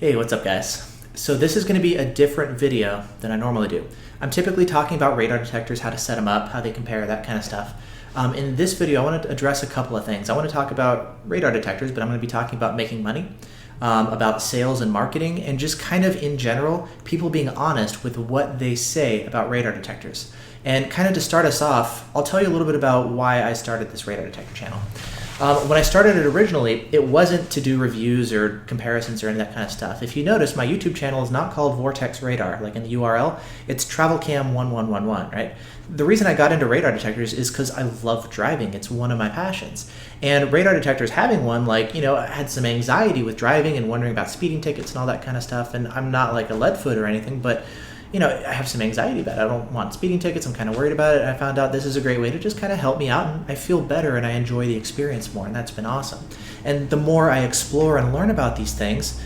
Hey, what's up guys? So this is going to be a different video than I normally do. I'm typically talking about radar detectors, how to set them up, how they compare, that kind of stuff. In this video, I want to address a couple of things. I want to talk about radar detectors, but I'm going to be talking about making money, about sales and marketing, and just kind of in general, people being honest with what they say about radar detectors. And kind of to start us off, I'll tell you a little bit about why I started this radar detector channel. When I started it originally, it wasn't to do reviews or comparisons or any of that kind of stuff. If you notice, my YouTube channel is not called Vortex Radar, like in the URL. It's TravelCam1111, right? The reason I got into radar detectors is because I love driving. It's one of my passions. And radar detectors, having one, like, I had some anxiety with driving and wondering about speeding tickets and all that kind of stuff. And I'm not like a lead foot or anything, but I have some anxiety about it. I don't want speeding tickets. I'm kind of worried about it. And I found out this is a great way to just kind of help me out, and I feel better and I enjoy the experience more, and that's been awesome. And the more I explore and learn about these things,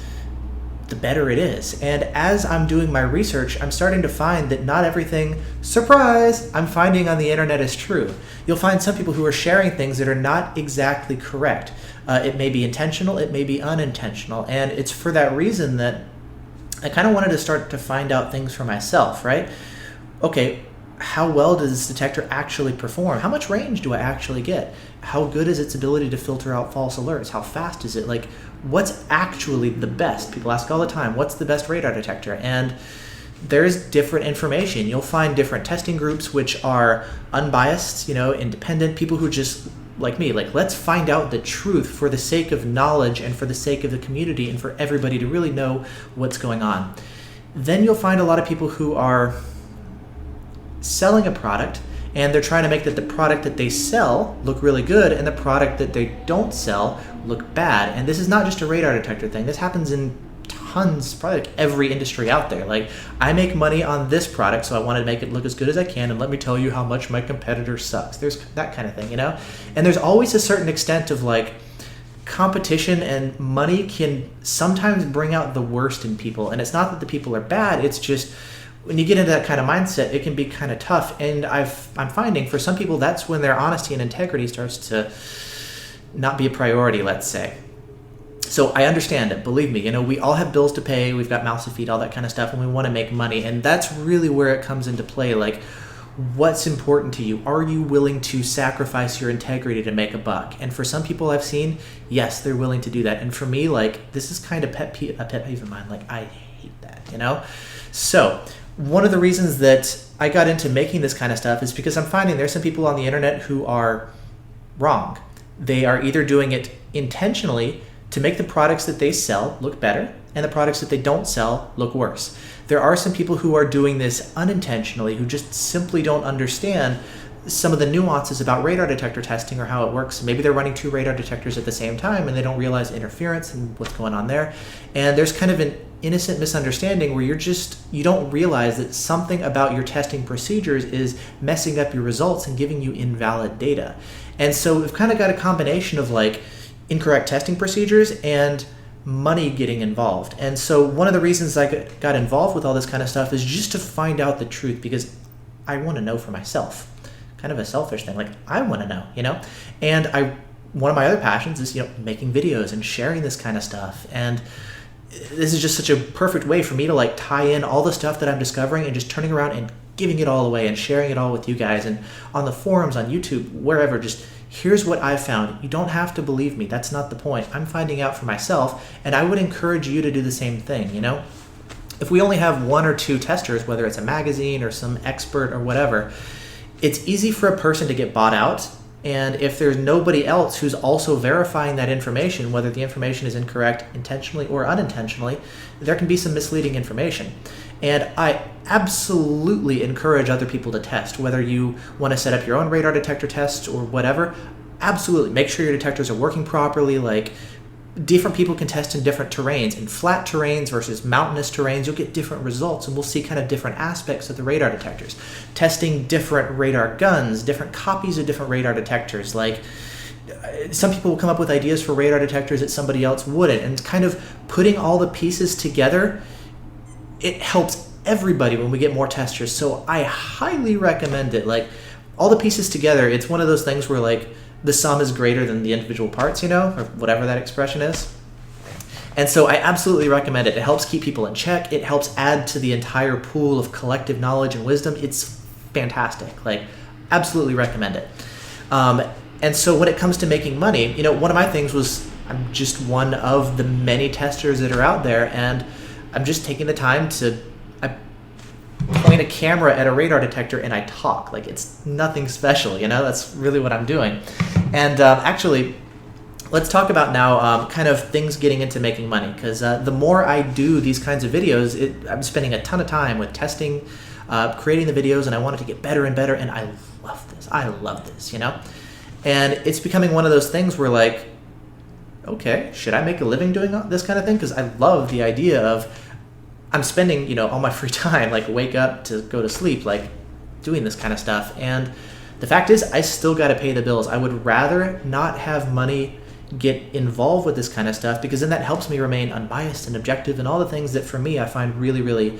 the better it is. And as I'm doing my research, I'm starting to find that not everything, surprise, I'm finding on the internet is true. You'll find some people who are sharing things that are not exactly correct. It may be intentional, it may be unintentional, and it's for that reason that I kind of wanted to start to find out things for myself, right? Okay, how well does this detector actually perform? How much range do I actually get? How good is its ability to filter out false alerts? How fast is it? Like, what's actually the best? People ask all the time, what's the best radar detector? And there's different information. You'll find different testing groups which are unbiased, independent, people who just like me, let's find out the truth for the sake of knowledge and for the sake of the community and for everybody to really know what's going on. Then you'll find a lot of people who are selling a product and they're trying to make that the product that they sell look really good and the product that they don't sell look bad. And this is not just a radar detector thing. This happens in tons, probably like every industry out there. Like, I make money on this product, so I want to make it look as good as I can, and let me tell you how much my competitor sucks. There's that kind of thing, And there's always a certain extent of competition, and money can sometimes bring out the worst in people. And it's not that the people are bad, it's just when you get into that kind of mindset, it can be kind of tough. And I'm finding for some people, that's when their honesty and integrity starts to not be a priority, let's say. So I understand it. Believe me, we all have bills to pay. We've got mouths to feed, all that kind of stuff, and we want to make money. And that's really where it comes into play. Like, what's important to you? Are you willing to sacrifice your integrity to make a buck? And for some people I've seen, yes, they're willing to do that. And for me, this is kind of a pet peeve of mine. I hate that, So one of the reasons that I got into making this kind of stuff is because I'm finding there's some people on the internet who are wrong. They are either doing it intentionally to make the products that they sell look better and the products that they don't sell look worse. There are some people who are doing this unintentionally, who just simply don't understand some of the nuances about radar detector testing or how it works. Maybe they're running two radar detectors at the same time and they don't realize interference and what's going on there. And there's kind of an innocent misunderstanding where you don't realize that something about your testing procedures is messing up your results and giving you invalid data. And so we've kind of got a combination of incorrect testing procedures and money getting involved. And so one of the reasons I got involved with all this kind of stuff is just to find out the truth, because I want to know for myself. Kind of a selfish thing. I want to know, And one of my other passions is, making videos and sharing this kind of stuff. And this is just such a perfect way for me to tie in all the stuff that I'm discovering and just turning around and giving it all away and sharing it all with you guys and on the forums, on YouTube, wherever. Just here's what I've found. You don't have to believe me. That's not the point. I'm finding out for myself, and I would encourage you to do the same thing, If we only have one or two testers, whether it's a magazine or some expert or whatever, it's easy for a person to get bought out. And if there's nobody else who's also verifying that information, whether the information is incorrect intentionally or unintentionally, there can be some misleading information. And I absolutely encourage other people to test, whether you want to set up your own radar detector test or whatever. Absolutely. Make sure your detectors are working properly. Different people can test in different terrains. In flat terrains versus mountainous terrains, you'll get different results, and we'll see kind of different aspects of the radar detectors. Testing different radar guns, different copies of different radar detectors. Some people will come up with ideas for radar detectors that somebody else wouldn't, and kind of putting all the pieces together, it helps everybody when we get more testers. So I highly recommend it. All the pieces together, it's one of those things where the sum is greater than the individual parts, or whatever that expression is. And so I absolutely recommend it. It helps keep people in check. It helps add to the entire pool of collective knowledge and wisdom. It's fantastic. Like, absolutely recommend it. And so when it comes to making money, one of my things was I'm just one of the many testers that are out there, and I'm just taking the time to point a camera at a radar detector and I talk. Like, it's nothing special, that's really what I'm doing. And actually, let's talk about now kind of things getting into making money, because the more I do these kinds of videos, I'm spending a ton of time with testing, creating the videos, and I want it to get better and better, and I love this, And it's becoming one of those things where, like, okay, should I make a living doing this kind of thing? Because I love the idea of I'm spending, all my free time, like wake up to go to sleep, like doing this kind of stuff. And the fact is, I still got to pay the bills. I would rather not have money get involved with this kind of stuff, because then that helps me remain unbiased and objective and all the things that for me I find really, really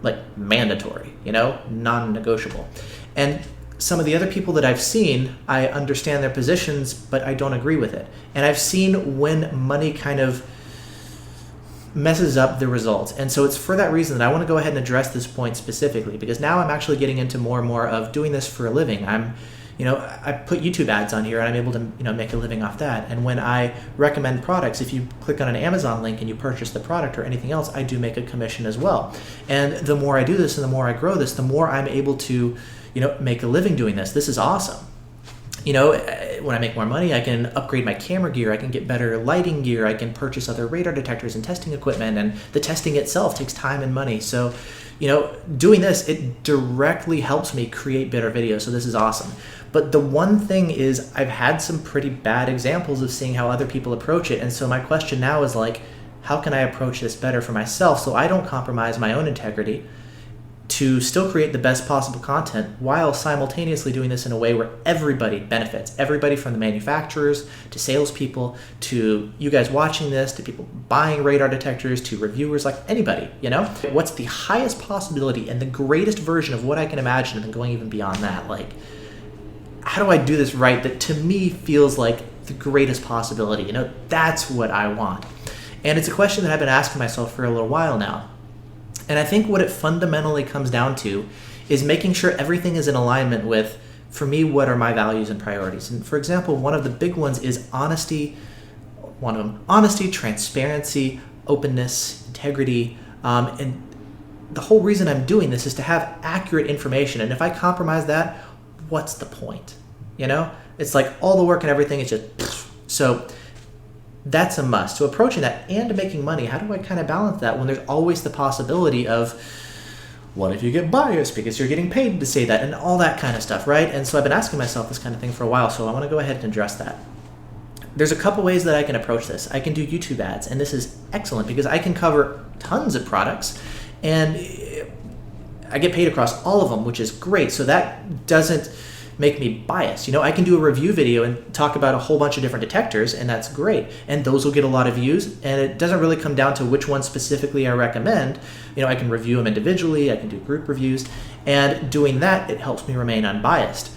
like mandatory, non-negotiable. And some of the other people that I've seen, I understand their positions, but I don't agree with it. And I've seen when money kind of messes up the results. And so it's for that reason that I want to go ahead and address this point specifically, because now I'm actually getting into more and more of doing this for a living. I put YouTube ads on here and I'm able to, make a living off that. And when I recommend products, if you click on an Amazon link and you purchase the product or anything else, I do make a commission as well. And the more I do this and the more I grow this, the more I'm able to, make a living doing this. This is awesome. When I make more money, I can upgrade my camera gear, I can get better lighting gear, I can purchase other radar detectors and testing equipment, and the testing itself takes time and money. So, doing this, it directly helps me create better videos. So this is awesome. But the one thing is, I've had some pretty bad examples of seeing how other people approach it. And so my question now is like, how can I approach this better for myself so I don't compromise my own integrity to still create the best possible content while simultaneously doing this in a way where everybody benefits. Everybody from the manufacturers to salespeople to you guys watching this to people buying radar detectors to reviewers, like anybody, What's the highest possibility and the greatest version of what I can imagine, and then going even beyond that? Like, how do I do this right that to me feels like the greatest possibility? That's what I want. And it's a question that I've been asking myself for a little while now. And I think what it fundamentally comes down to is making sure everything is in alignment with, for me, what are my values and priorities. And for example, one of the big ones is honesty. One of them, honesty, transparency, openness, integrity. And the whole reason I'm doing this is to have accurate information. And if I compromise that, what's the point? It's like all the work and everything is just, so that's a must. So approaching that and making money, how do I kind of balance that when there's always the possibility of, what if you get biased because you're getting paid to say that, and all that kind of stuff, right? And so I've been asking myself this kind of thing for a while, so I want to go ahead and address that. There's a couple ways that I can approach this. I can do YouTube ads, and this is excellent because I can cover tons of products, and I get paid across all of them, which is great. So that doesn't make me biased. I can do a review video and talk about a whole bunch of different detectors, and that's great. And those will get a lot of views, and it doesn't really come down to which one specifically I recommend. I can review them individually, I can do group reviews, and doing that, it helps me remain unbiased.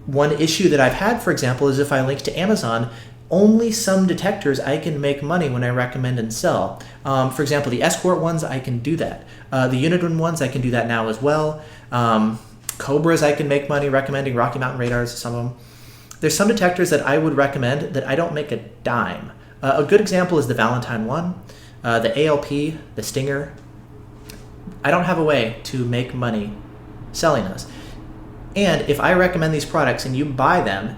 One issue that I've had, for example, is if I link to Amazon, only some detectors I can make money when I recommend and sell. For example, the Escort ones, I can do that. The Unidun ones, I can do that now as well. Cobras, I can make money recommending. Rocky Mountain radars, some of them. There's some detectors that I would recommend that I don't make a dime. A good example is the Valentine 1, the ALP, the Stinger. I don't have a way to make money selling those. And if I recommend these products and you buy them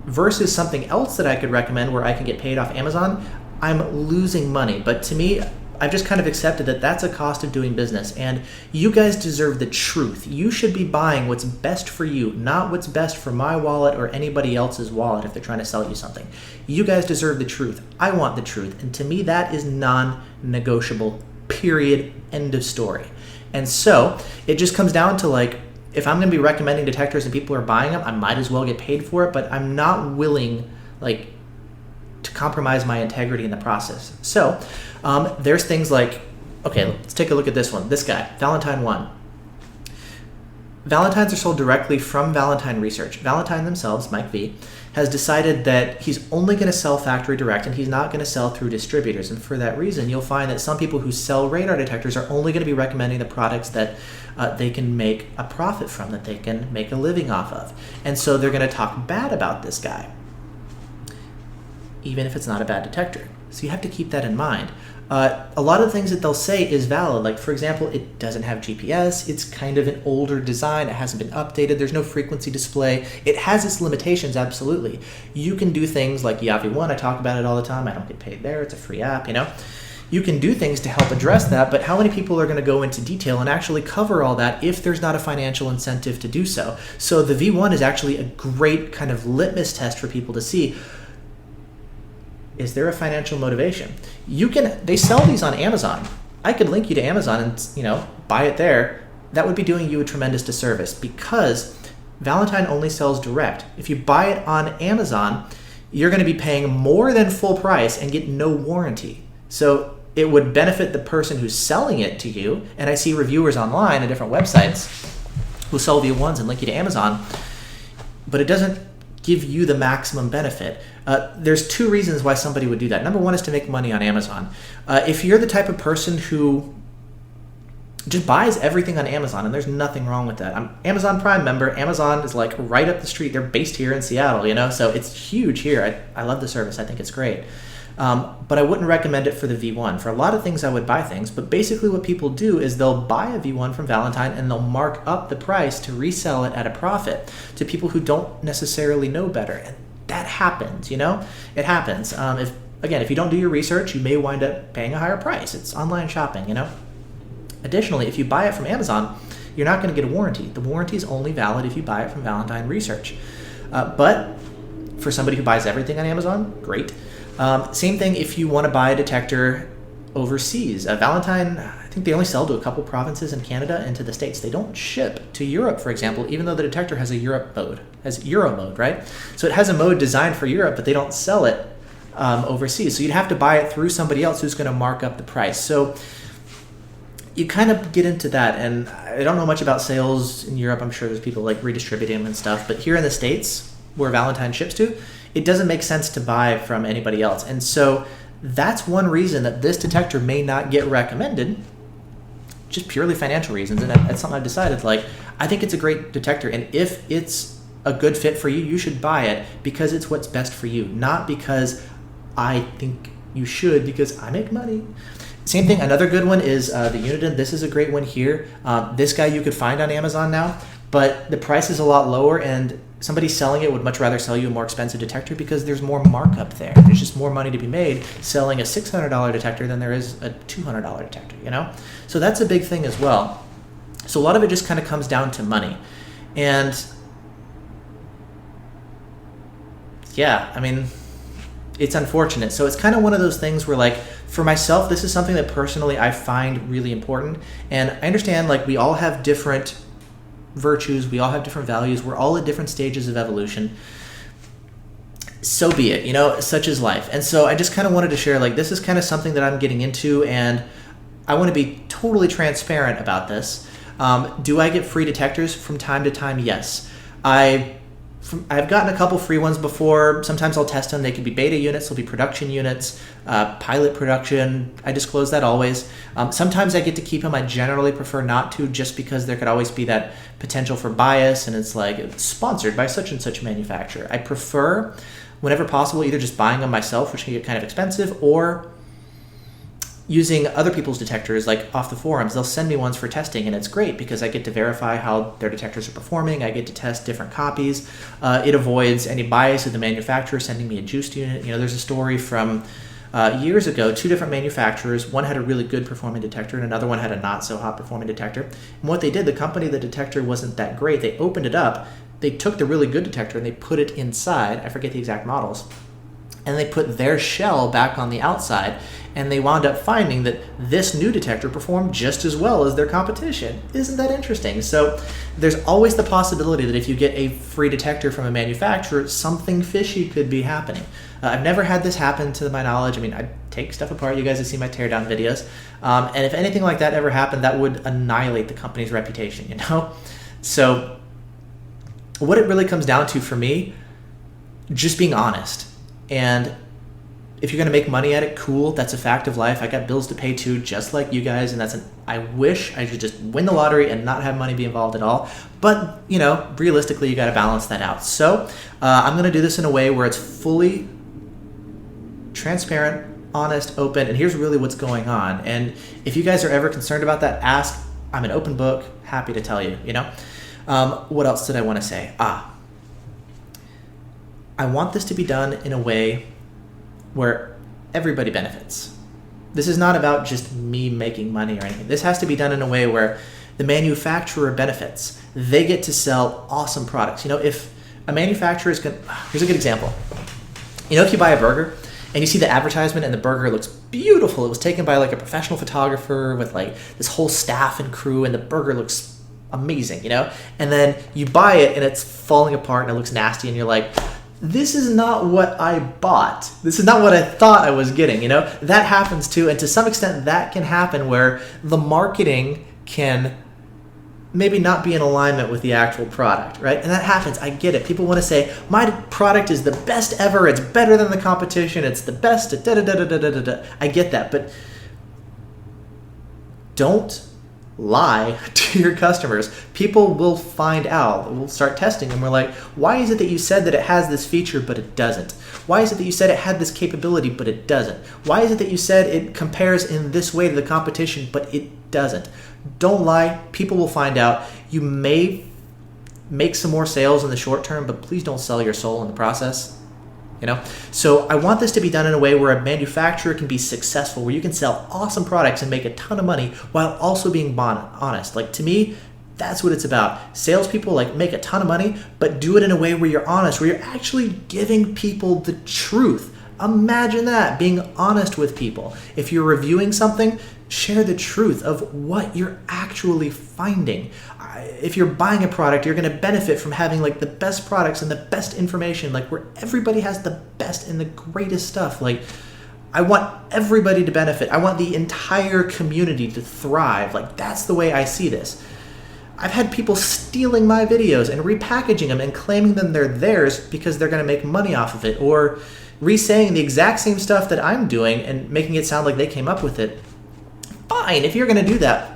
versus something else that I could recommend where I can get paid off Amazon, I'm losing money. But to me, I've just kind of accepted that that's a cost of doing business, and you guys deserve the truth. You should be buying what's best for you, not what's best for my wallet or anybody else's wallet if they're trying to sell you something. You guys deserve the truth. I want the truth, and to me that is non-negotiable, period, end of story. And so it just comes down to, like, if I'm going to be recommending detectors and people are buying them, I might as well get paid for it, but I'm not willing, to compromise my integrity in the process. So there's things like, okay, let's take a look at this one. This guy, Valentine 1. Valentines are sold directly from Valentine Research. Valentine themselves, Mike V, has decided that he's only going to sell factory direct and he's not going to sell through distributors. And for that reason, you'll find that some people who sell radar detectors are only going to be recommending the products that they can make a profit from, that they can make a living off of. And so they're going to talk bad about this guy, even if it's not a bad detector. So you have to keep that in mind. A lot of the things that they'll say is valid. Like, for example, it doesn't have GPS. It's kind of an older design. It hasn't been updated. There's no frequency display. It has its limitations, absolutely. You can do things like Yavi 1. I talk about it all the time. I don't get paid there. It's a free app, you know. You can do things to help address that, but how many people are going to go into detail and actually cover all that if there's not a financial incentive to do so? So the V1 is actually a great kind of litmus test for people to see, is there a financial motivation? They sell these on Amazon. I could link you to Amazon and, buy it there. That would be doing you a tremendous disservice because Valentine only sells direct. If you buy it on Amazon, you're going to be paying more than full price and get no warranty. So it would benefit the person who's selling it to you. And I see reviewers online at different websites who sell V1s and link you to Amazon, but it doesn't give you the maximum benefit. There's two reasons why somebody would do that. Number one is to make money on Amazon. If you're the type of person who just buys everything on Amazon, and there's nothing wrong with that. I'm Amazon Prime member. Amazon is like right up the street. They're based here in Seattle, so it's huge here. I love the service. I think it's great. But I wouldn't recommend it for the V1. For a lot of things, I would buy things. But basically what people do is they'll buy a V1 from Valentine and they'll mark up the price to resell it at a profit to people who don't necessarily know better. And that happens, It happens. If you don't do your research, you may wind up paying a higher price. It's online shopping, Additionally, if you buy it from Amazon, you're not going to get a warranty. The warranty is only valid if you buy it from Valentine Research. But for somebody who buys everything on Amazon, great. Same thing if you want to buy a detector overseas. Valentine, I think they only sell to a couple provinces in Canada and to the States. They don't ship to Europe, for example, even though the detector has a Euro mode, right? So it has a mode designed for Europe, but they don't sell it overseas. So you'd have to buy it through somebody else who's going to mark up the price. So you kind of get into that, and I don't know much about sales in Europe. I'm sure there's people like redistributing them and stuff, but here in the States, where Valentine ships to, it doesn't make sense to buy from anybody else. And so that's one reason that this detector may not get recommended, just purely financial reasons. And that's something I've decided, I think it's a great detector. And if it's a good fit for you, you should buy it because it's what's best for you, not because I think you should because I make money. Same thing, another good one is the Uniden. This is a great one here. This guy you could find on Amazon now, but the price is a lot lower, and somebody selling it would much rather sell you a more expensive detector because there's more markup there. There's just more money to be made selling a $600 detector than there is a $200 detector, So that's a big thing as well. So a lot of it just kind of comes down to money. And it's unfortunate. So it's kind of one of those things where, for myself, this is something that personally I find really important. And I understand, we all have different virtues, we all have different values, we're all at different stages of evolution. So be it, such is life. And so I just kind of wanted to share, this is kind of something that I'm getting into, and I want to be totally transparent about this. Do I get free detectors from time to time? Yes. I've gotten a couple free ones before. Sometimes I'll test them. They could be beta units, they'll be production units, pilot production. I disclose that always. Sometimes I get to keep them. I generally prefer not to, just because there could always be that potential for bias, and it's sponsored by such and such manufacturer. I prefer, whenever possible, either just buying them myself, which can get kind of expensive, or using other people's detectors, off the forums. They'll send me ones for testing, and it's great because I get to verify how their detectors are performing. I get to test different copies. It avoids any bias of the manufacturer sending me a juiced unit. There's a story from years ago, two different manufacturers. One had a really good performing detector, and another one had a not so hot performing detector. And what they did, the company, the detector wasn't that great. They opened it up, they took the really good detector, and they put it inside. I forget the exact models. And they put their shell back on the outside, and they wound up finding that this new detector performed just as well as their competition. Isn't that interesting? So there's always the possibility that if you get a free detector from a manufacturer, something fishy could be happening. I've never had this happen to my knowledge. I take stuff apart. You guys have seen my teardown videos. And if anything like that ever happened, that would annihilate the company's reputation, So what it really comes down to for me, just being honest. And if you're going to make money at it, cool. That's a fact of life. I got bills to pay too, just like you guys. And I wish I could just win the lottery and not have money be involved at all. But, realistically, you got to balance that out. So I'm going to do this in a way where it's fully transparent, honest, open. And here's really what's going on. And if you guys are ever concerned about that, ask. I'm an open book. Happy to tell you, What else did I want to say? I want this to be done in a way where everybody benefits. This is not about just me making money or anything. This has to be done in a way where the manufacturer benefits. They get to sell awesome products. If a manufacturer is going to... Here's a good example. If you buy a burger and you see the advertisement and the burger looks beautiful. It was taken by like a professional photographer with like this whole staff and crew, and the burger looks amazing, And then you buy it and it's falling apart and it looks nasty, and you're like, this is not what I bought. This is not what I thought I was getting, That happens too, and to some extent that can happen where the marketing can maybe not be in alignment with the actual product, right? And that happens. I get it. People want to say, my product is the best ever. It's better than the competition. It's the best. I get that, but don't lie to your customers. People will find out. We'll start testing and we're like, why is it that you said that it has this feature but it doesn't? Why is it that you said it had this capability but it doesn't? Why is it that you said it compares in this way to the competition but it doesn't? Don't lie. People will find out. You may make some more sales in the short term, but please don't sell your soul in the process. So I want this to be done in a way where a manufacturer can be successful, where you can sell awesome products and make a ton of money while also being honest. Like, to me, that's what it's about. Salespeople make a ton of money, but do it in a way where you're honest, where you're actually giving people the truth. Imagine that, being honest with people. If you're reviewing something, share the truth of what you're actually finding. If you're buying a product, you're going to benefit from having the best products and the best information, where everybody has the best and the greatest stuff. I want everybody to benefit. I want the entire community to thrive. That's the way I see this. I've had people stealing my videos and repackaging them and claiming them they're theirs because they're going to make money off of it, or re-saying the exact same stuff that I'm doing and making it sound like they came up with it. Fine, if you're going to do that.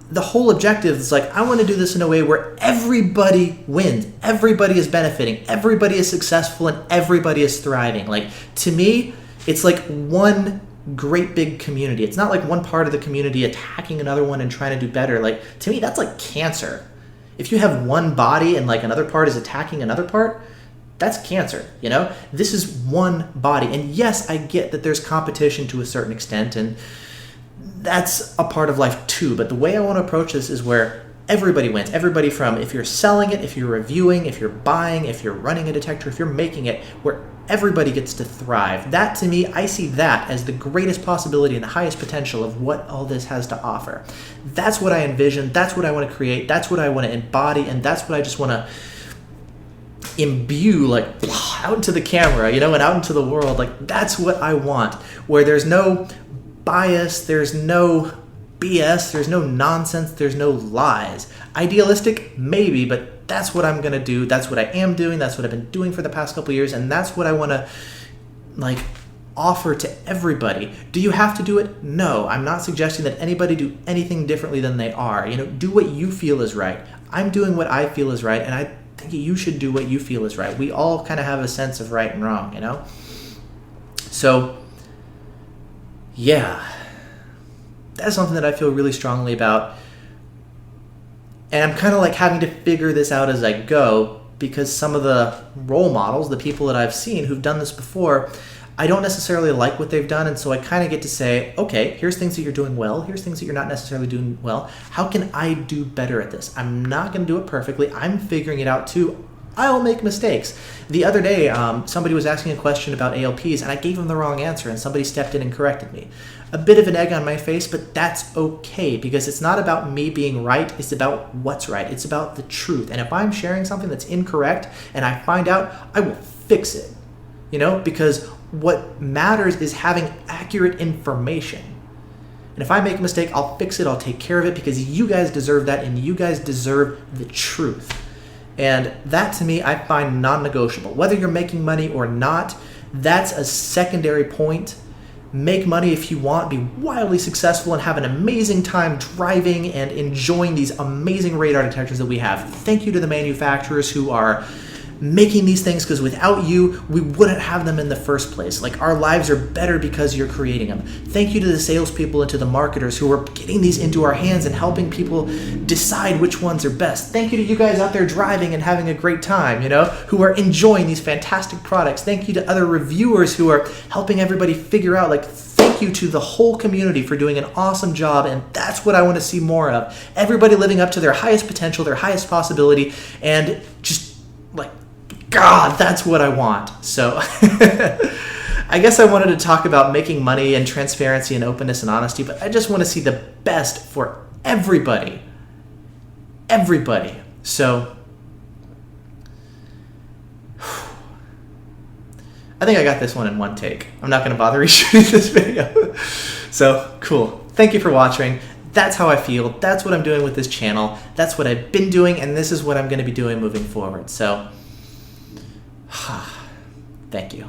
The whole objective is I want to do this in a way where everybody wins. Everybody is benefiting. Everybody is successful and everybody is thriving. To me, it's one great big community. It's not one part of the community attacking another one and trying to do better. To me, that's like cancer. If you have one body and another part is attacking another part, that's cancer, This is one body. And yes, I get that there's competition to a certain extent, and that's a part of life too. But the way I want to approach this is where everybody wins. Everybody, from if you're selling it, if you're reviewing, if you're buying, if you're running a detector, if you're making it, where everybody gets to thrive. That, to me, I see that as the greatest possibility and the highest potential of what all this has to offer. That's what I envision. That's what I want to create. That's what I want to embody. And that's what I just want to imbue out into the camera, and out into the world. That's what I want, where there's no bias, there's no BS, there's no nonsense, there's no lies. Idealistic, maybe, but that's what I'm gonna do. That's what I am doing. That's what I've been doing for the past couple of years, and that's what I want to offer to everybody. Do you have to do it? No, I'm not suggesting that anybody do anything differently than they are. Do what you feel is right. I'm doing what I feel is right, and I think you should do what you feel is right. We all kind of have a sense of right and wrong, So, yeah, that's something that I feel really strongly about. And I'm kind of having to figure this out as I go, because some of the role models, the people that I've seen who've done this before, I don't necessarily like what they've done. And so I kind of get to say, okay, here's things that you're doing well. Here's things that you're not necessarily doing well. How can I do better at this? I'm not going to do it perfectly. I'm figuring it out too. I'll make mistakes. The other day, somebody was asking a question about ALPs, and I gave them the wrong answer, and somebody stepped in and corrected me. A bit of an egg on my face, but that's okay, because it's not about me being right. It's about what's right. It's about the truth. And if I'm sharing something that's incorrect and I find out, I will fix it, because what matters is having accurate information. And if I make a mistake, I'll fix it, I'll take care of it, because you guys deserve that, and you guys deserve the truth. And that, to me, I find non-negotiable. Whether you're making money or not, that's a secondary point. Make money if you want, be wildly successful, and have an amazing time driving and enjoying these amazing radar detectors that we have. Thank you to the manufacturers who are making these things, because without you, we wouldn't have them in the first place. Like, our lives are better because you're creating them. Thank you to the salespeople and to the marketers who are getting these into our hands and helping people decide which ones are best. Thank you to you guys out there driving and having a great time, who are enjoying these fantastic products. Thank you to other reviewers who are helping everybody figure out, thank you to the whole community for doing an awesome job, and that's what I want to see more of. Everybody living up to their highest potential, their highest possibility, and just God, that's what I want. So I guess I wanted to talk about making money and transparency and openness and honesty, but I just want to see the best for everybody. Everybody. So I think I got this one in one take. I'm not going to bother reshooting this video. So cool. Thank you for watching. That's how I feel. That's what I'm doing with this channel. That's what I've been doing, and this is what I'm going to be doing moving forward. So thank you.